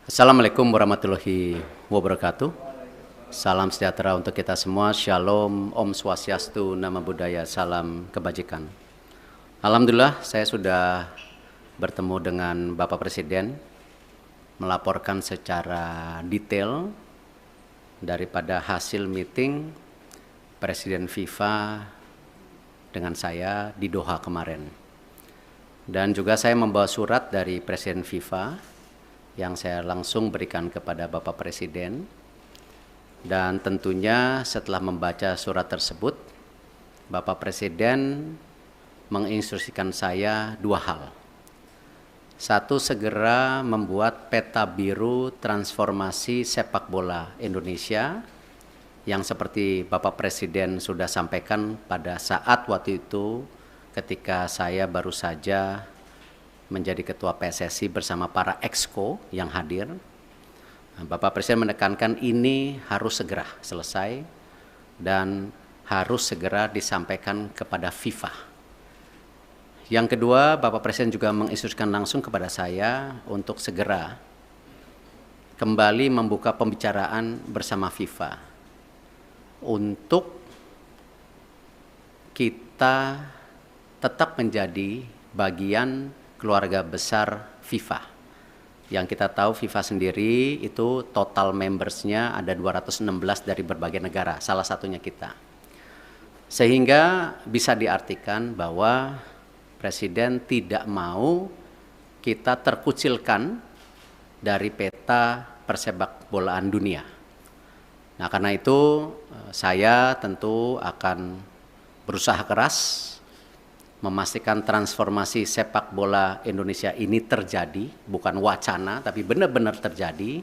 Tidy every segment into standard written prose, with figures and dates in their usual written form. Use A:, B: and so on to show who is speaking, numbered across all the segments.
A: Assalamualaikum warahmatullahi wabarakatuh. Salam sejahtera untuk kita semua. Shalom, Om Swastiastu, Namo Buddhaya, salam kebajikan. Alhamdulillah saya sudah bertemu dengan Bapak Presiden, melaporkan secara detail daripada hasil meeting Presiden FIFA dengan saya di Doha kemarin. Dan juga saya membawa surat dari Presiden FIFA yang saya langsung berikan kepada Bapak Presiden. Dan tentunya setelah membaca surat tersebut, Bapak Presiden menginstruksikan saya dua hal. Satu, segera membuat peta biru transformasi sepak bola Indonesia yang seperti Bapak Presiden sudah sampaikan pada saat waktu itu ketika saya baru saja menjadi ketua PSSI bersama para exco yang hadir. Bapak Presiden menekankan ini harus segera selesai dan harus segera disampaikan kepada FIFA. Yang kedua, Bapak Presiden juga menginstruksikan langsung kepada saya untuk segera kembali membuka pembicaraan bersama FIFA untuk kita tetap menjadi bagian keluarga besar FIFA. Yang kita tahu FIFA sendiri itu total membersnya ada 216 dari berbagai negara, salah satunya kita. Sehingga bisa diartikan bahwa Presiden tidak mau kita terkucilkan dari peta persepak bolaan dunia. Nah, karena itu saya tentu akan berusaha keras memastikan transformasi sepak bola Indonesia ini terjadi, bukan wacana, tapi benar-benar terjadi.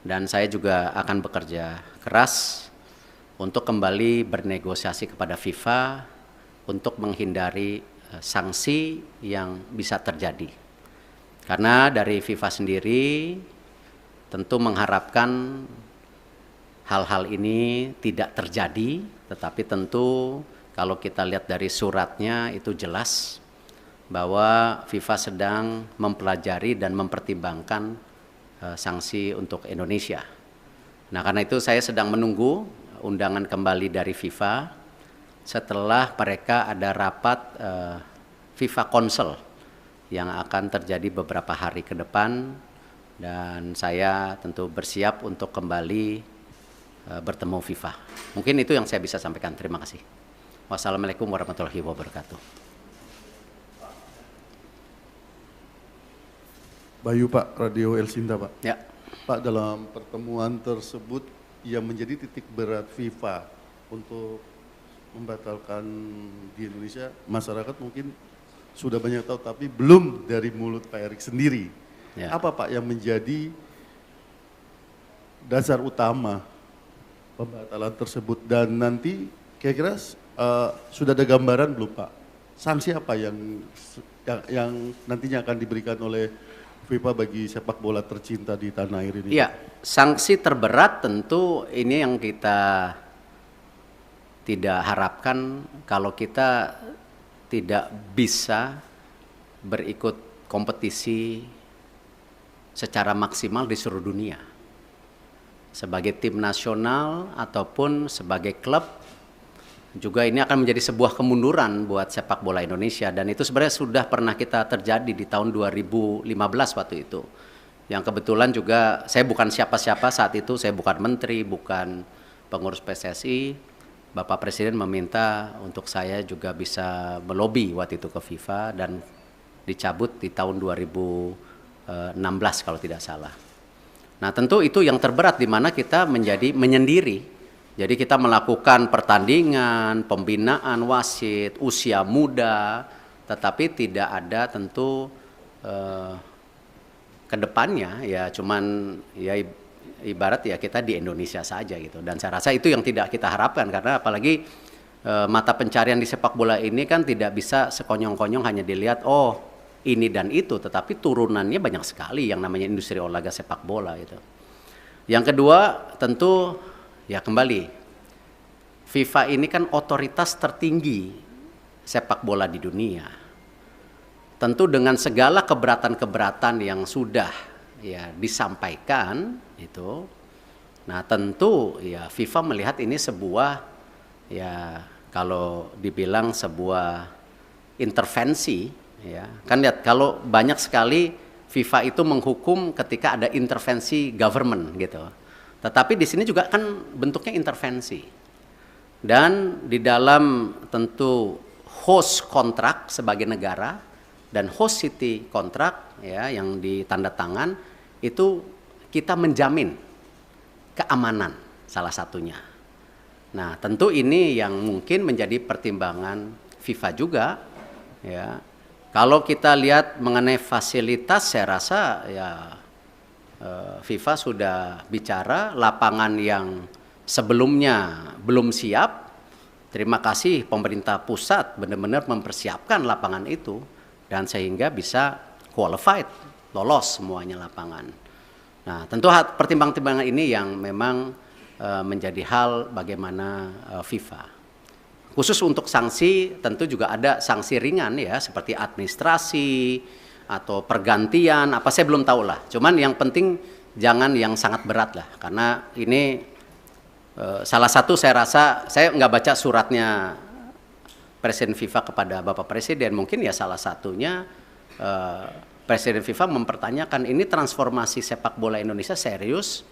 A: Dan saya juga akan bekerja keras untuk kembali bernegosiasi kepada FIFA untuk menghindari sanksi yang bisa terjadi. Karena dari FIFA sendiri tentu mengharapkan hal-hal ini tidak terjadi, tetapi tentu kalau kita lihat dari suratnya itu jelas bahwa FIFA sedang mempelajari dan mempertimbangkan sanksi untuk Indonesia. Nah, karena itu saya sedang menunggu undangan kembali dari FIFA setelah mereka ada rapat FIFA Council yang akan terjadi beberapa hari ke depan, dan saya tentu bersiap untuk kembali bertemu FIFA. Mungkin itu yang saya bisa sampaikan. Terima kasih. Wassalamualaikum warahmatullahi wabarakatuh.
B: Bayu Pak, Radio El Sinta Pak.
A: Ya.
B: Pak, dalam pertemuan tersebut yang menjadi titik berat FIFA untuk membatalkan di Indonesia, masyarakat mungkin sudah banyak tahu tapi belum dari mulut Pak Erick sendiri. Ya. Apa Pak yang menjadi dasar utama pembatalan tersebut, dan nanti kira-kira sudah ada gambaran belum Pak? Sanksi apa yang nantinya akan diberikan oleh FIFA bagi sepak bola tercinta di tanah air ini?
A: Iya, sanksi terberat tentu ini yang kita tidak harapkan kalau kita tidak bisa berikut kompetisi secara maksimal di seluruh dunia. Sebagai tim nasional ataupun sebagai klub, juga ini akan menjadi sebuah kemunduran buat sepak bola Indonesia, dan itu sebenarnya sudah pernah kita terjadi di tahun 2015 waktu itu. Yang kebetulan juga saya bukan siapa-siapa saat itu, saya bukan menteri, bukan pengurus PSSI. Bapak Presiden meminta untuk saya juga bisa melobi waktu itu ke FIFA dan dicabut di tahun 2016 kalau tidak salah. Nah, tentu itu yang terberat di mana kita menjadi menyendiri. Jadi kita melakukan pertandingan, pembinaan wasit, usia muda, tetapi tidak ada tentu ke depannya ya cuman ya ibarat ya kita di Indonesia saja gitu. Dan saya rasa itu yang tidak kita harapkan, karena apalagi mata pencarian di sepak bola ini kan tidak bisa sekonyong-konyong hanya dilihat oh ini dan itu, tetapi turunannya banyak sekali yang namanya industri olahraga sepak bola gitu. Yang kedua tentu ya kembali, FIFA ini kan otoritas tertinggi sepak bola di dunia. Tentu dengan segala keberatan-keberatan yang sudah ya disampaikan itu, nah tentu ya FIFA melihat ini sebuah, ya kalau dibilang sebuah intervensi, ya kan lihat kalau banyak sekali FIFA itu menghukum ketika ada intervensi government gitu. Tetapi di sini juga kan bentuknya intervensi. Dan di dalam tentu host kontrak sebagai negara dan host city kontrak ya yang ditanda tangan itu kita menjamin keamanan salah satunya. Nah, tentu ini yang mungkin menjadi pertimbangan FIFA juga ya. Kalau kita lihat mengenai fasilitas, saya rasa ya FIFA sudah bicara lapangan yang sebelumnya belum siap. Terima kasih pemerintah pusat benar-benar mempersiapkan lapangan itu dan sehingga bisa qualified, lolos semuanya lapangan. Nah, tentu pertimbangan-pertimbangan ini yang memang menjadi hal bagaimana FIFA. Khusus untuk sanksi tentu juga ada sanksi ringan ya seperti administrasi atau pergantian apa saya belum tahu lah. Cuman yang penting jangan yang sangat berat lah karena ini salah satu saya rasa saya nggak baca suratnya Presiden FIFA kepada Bapak Presiden, mungkin ya salah satunya Presiden FIFA mempertanyakan ini transformasi sepak bola Indonesia serius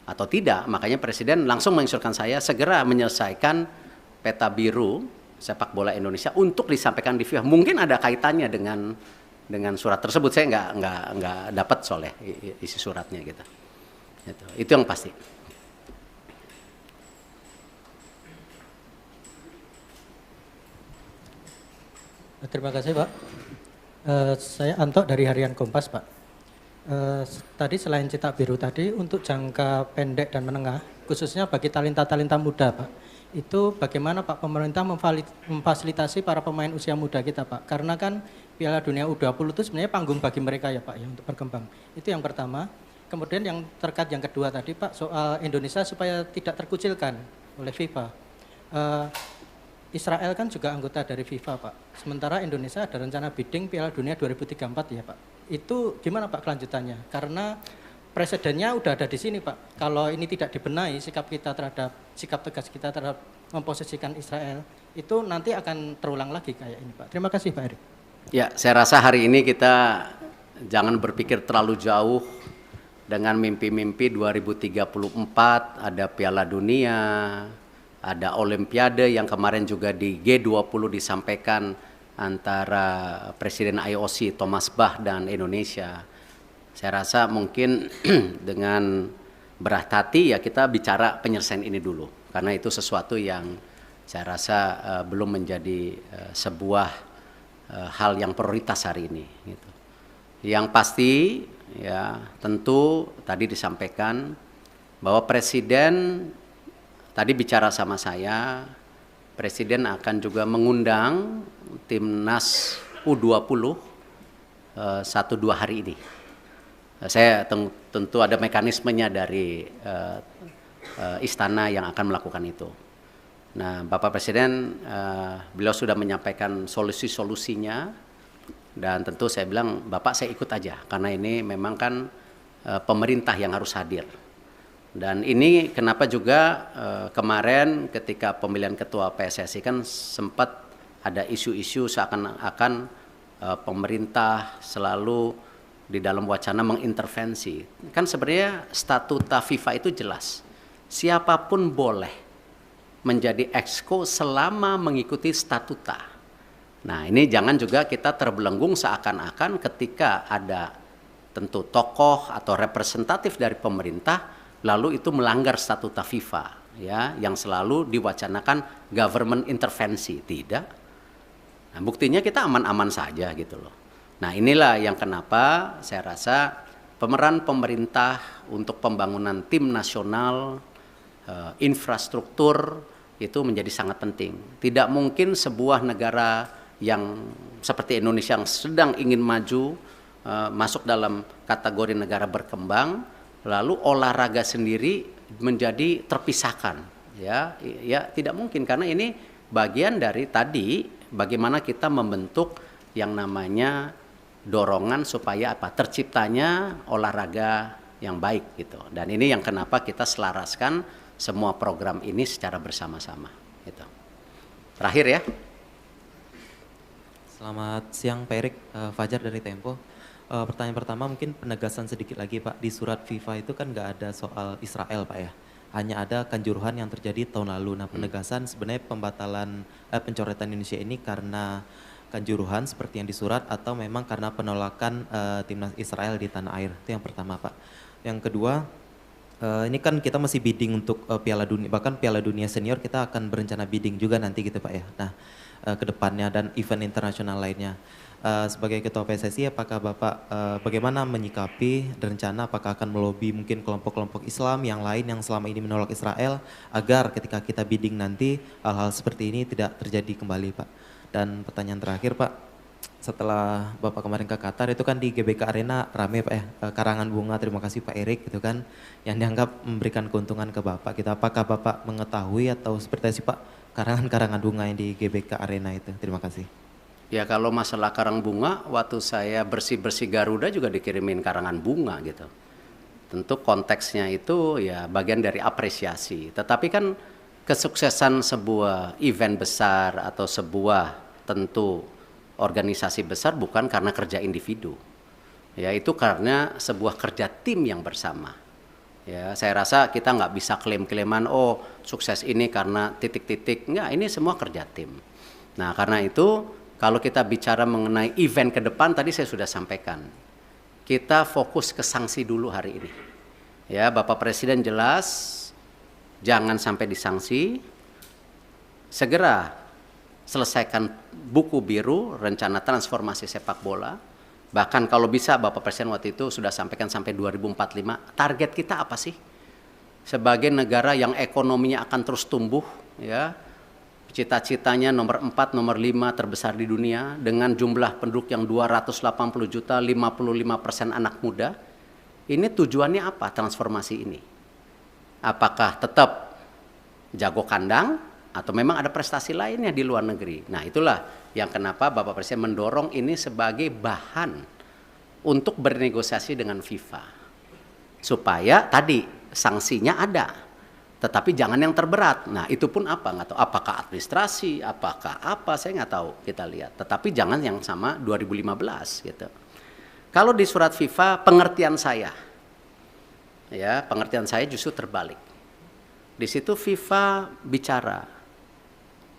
A: atau tidak. Makanya Presiden langsung menginstruksikan saya segera menyelesaikan peta biru sepak bola Indonesia untuk disampaikan di FIFA. Mungkin ada kaitannya dengan surat tersebut. Saya nggak dapat soalnya isi suratnya gitu. Itu yang pasti.
C: Terima kasih Pak. Saya Anto dari Harian Kompas Pak. Tadi selain cetak biru tadi untuk jangka pendek dan menengah, khususnya bagi talenta-talenta muda Pak, itu bagaimana Pak pemerintah memfasilitasi para pemain usia muda kita Pak? Karena kan Piala Dunia U20 itu sebenarnya panggung bagi mereka ya Pak ya untuk berkembang. Itu yang pertama. Kemudian yang terkait yang kedua tadi Pak soal Indonesia supaya tidak terkucilkan oleh FIFA. Israel kan juga anggota dari FIFA Pak. Sementara Indonesia ada rencana bidding Piala Dunia 2034 ya Pak. Itu gimana Pak kelanjutannya? Karena presidennya udah ada di sini Pak. Kalau ini tidak dibenahi sikap tegas kita terhadap memposisikan Israel itu nanti akan terulang lagi kayak ini Pak. Terima kasih Pak Erick.
A: Ya, saya rasa hari ini kita jangan berpikir terlalu jauh dengan mimpi-mimpi 2034 ada Piala Dunia, ada Olimpiade yang kemarin juga di G20 disampaikan antara Presiden IOC Thomas Bach dan Indonesia. Saya rasa mungkin dengan berat hati ya kita bicara penyelesaian ini dulu. Karena itu sesuatu yang saya rasa belum menjadi sebuah hal yang prioritas hari ini. Gitu. Yang pasti ya tentu tadi disampaikan bahwa Presiden tadi bicara sama saya, Presiden akan juga mengundang Timnas U20 1-2 hari ini. Saya tentu ada mekanismenya dari istana yang akan melakukan itu. Nah, Bapak Presiden, beliau sudah menyampaikan solusi-solusinya dan tentu saya bilang, Bapak saya ikut aja karena ini memang kan pemerintah yang harus hadir. Dan ini kenapa juga kemarin ketika pemilihan ketua PSSI kan sempat ada isu-isu seakan-akan pemerintah selalu di dalam wacana mengintervensi. Kan sebenarnya statuta FIFA itu jelas. Siapapun boleh menjadi exco selama mengikuti statuta. Nah, ini jangan juga kita terbelenggung seakan-akan ketika ada tentu tokoh atau representatif dari pemerintah lalu itu melanggar statuta FIFA ya yang selalu diwacanakan government intervensi. Tidak. Nah, buktinya kita aman-aman saja gitu loh. Nah, inilah yang kenapa saya rasa pemeran pemerintah untuk pembangunan tim nasional, infrastruktur itu menjadi sangat penting. Tidak mungkin sebuah negara yang seperti Indonesia yang sedang ingin maju, masuk dalam kategori negara berkembang, lalu olahraga sendiri menjadi terpisahkan. Ya tidak mungkin karena ini bagian dari tadi bagaimana kita membentuk yang namanya dorongan supaya apa? Terciptanya olahraga yang baik gitu. Dan ini yang kenapa kita selaraskan semua program ini secara bersama-sama gitu. Terakhir ya.
D: Selamat siang Pak Erik, Fajar dari Tempo. Pertanyaan pertama mungkin penegasan sedikit lagi Pak, di surat FIFA itu kan nggak ada soal Israel Pak ya, hanya ada kanjuruhan yang terjadi tahun lalu. Nah penegasan sebenarnya pembatalan pencoretan Indonesia ini karena kanjuruhan seperti yang disurat atau memang karena penolakan timnas Israel di tanah air, itu yang pertama Pak. Yang kedua, ini kan kita masih bidding untuk Piala Dunia, bahkan Piala Dunia Senior kita akan berencana bidding juga nanti gitu Pak ya. Nah ke depannya dan event internasional lainnya. Sebagai Ketua PSSI, apakah Bapak bagaimana menyikapi dan rencana apakah akan melobi mungkin kelompok-kelompok Islam yang lain yang selama ini menolak Israel agar ketika kita bidding nanti hal-hal seperti ini tidak terjadi kembali Pak. Dan pertanyaan terakhir Pak, setelah Bapak kemarin ke Qatar itu kan di GBK Arena rame Pak ya, karangan bunga terima kasih Pak Erik gitu kan, yang dianggap memberikan keuntungan ke Bapak gitu. Apakah Bapak mengetahui atau seperti apa Pak karangan-karangan bunga yang di GBK Arena itu? Terima kasih.
A: Ya kalau masalah karang bunga, waktu saya bersih-bersih Garuda juga dikirimin karangan bunga gitu. Tentu konteksnya itu ya bagian dari apresiasi. Tetapi kan kesuksesan sebuah event besar atau sebuah tentu organisasi besar bukan karena kerja individu. Ya itu karena sebuah kerja tim yang bersama. Ya saya rasa kita nggak bisa klaim-klaiman oh sukses ini karena titik-titik. Enggak, ini semua kerja tim. Nah karena itu kalau kita bicara mengenai event ke depan, tadi saya sudah sampaikan, kita fokus ke sanksi dulu hari ini. Ya, Bapak Presiden jelas, jangan sampai disanksi, segera selesaikan buku biru, rencana transformasi sepak bola. Bahkan kalau bisa, Bapak Presiden waktu itu sudah sampaikan sampai 2045, target kita apa sih? Sebagai negara yang ekonominya akan terus tumbuh, ya. Cita-citanya nomor 4, nomor 5 terbesar di dunia dengan jumlah penduduk yang 280 juta, 55% anak muda. Ini tujuannya apa transformasi ini? Apakah tetap jago kandang atau memang ada prestasi lainnya di luar negeri? Nah itulah yang kenapa Bapak Presiden mendorong ini sebagai bahan untuk bernegosiasi dengan FIFA. Supaya tadi sanksinya ada. Tetapi jangan yang terberat. Nah itu pun apa? Nggak tahu. Apakah administrasi, apakah apa, saya nggak tahu. Kita lihat. Tetapi jangan yang sama 2015 gitu. Kalau di surat FIFA pengertian saya, ya pengertian saya justru terbalik. Di situ FIFA bicara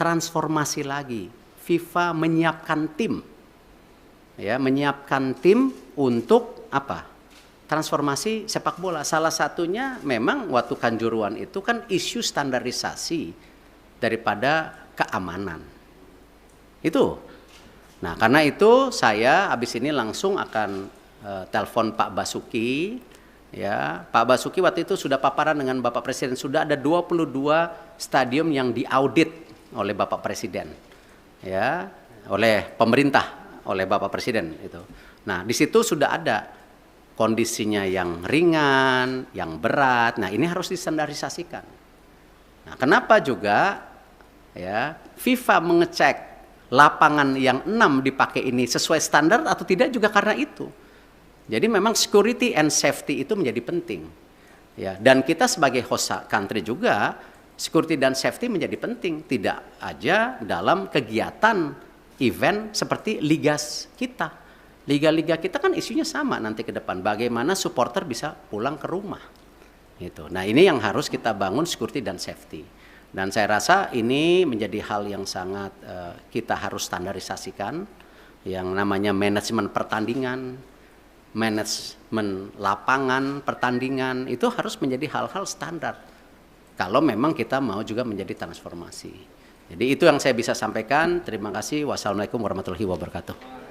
A: transformasi lagi. FIFA menyiapkan tim, ya menyiapkan tim untuk apa? Transformasi sepak bola. Salah satunya memang waktu Kanjuruhan itu kan isu standarisasi daripada keamanan. Itu. Nah, karena itu saya habis ini langsung akan telepon Pak Basuki. Ya, Pak Basuki waktu itu sudah paparan dengan Bapak Presiden. Sudah ada 22 stadium yang diaudit oleh Bapak Presiden. Ya, oleh pemerintah, oleh Bapak Presiden itu. Nah, di situ sudah ada kondisinya yang ringan, yang berat. Nah, ini harus distandarisasikan. Nah, kenapa juga ya FIFA mengecek lapangan yang 6 dipakai ini sesuai standar atau tidak juga karena itu. Jadi memang security and safety itu menjadi penting. Ya, dan kita sebagai host country juga security dan safety menjadi penting, tidak aja dalam kegiatan event seperti liga kita. Liga-liga kita kan isunya sama nanti ke depan. Bagaimana supporter bisa pulang ke rumah. Gitu. Nah ini yang harus kita bangun security dan safety. Dan saya rasa ini menjadi hal yang sangat kita harus standarisasikan. Yang namanya manajemen pertandingan, manajemen lapangan pertandingan, itu harus menjadi hal-hal standar. Kalau memang kita mau juga menjadi transformasi. Jadi itu yang saya bisa sampaikan. Terima kasih. Wassalamualaikum warahmatullahi wabarakatuh.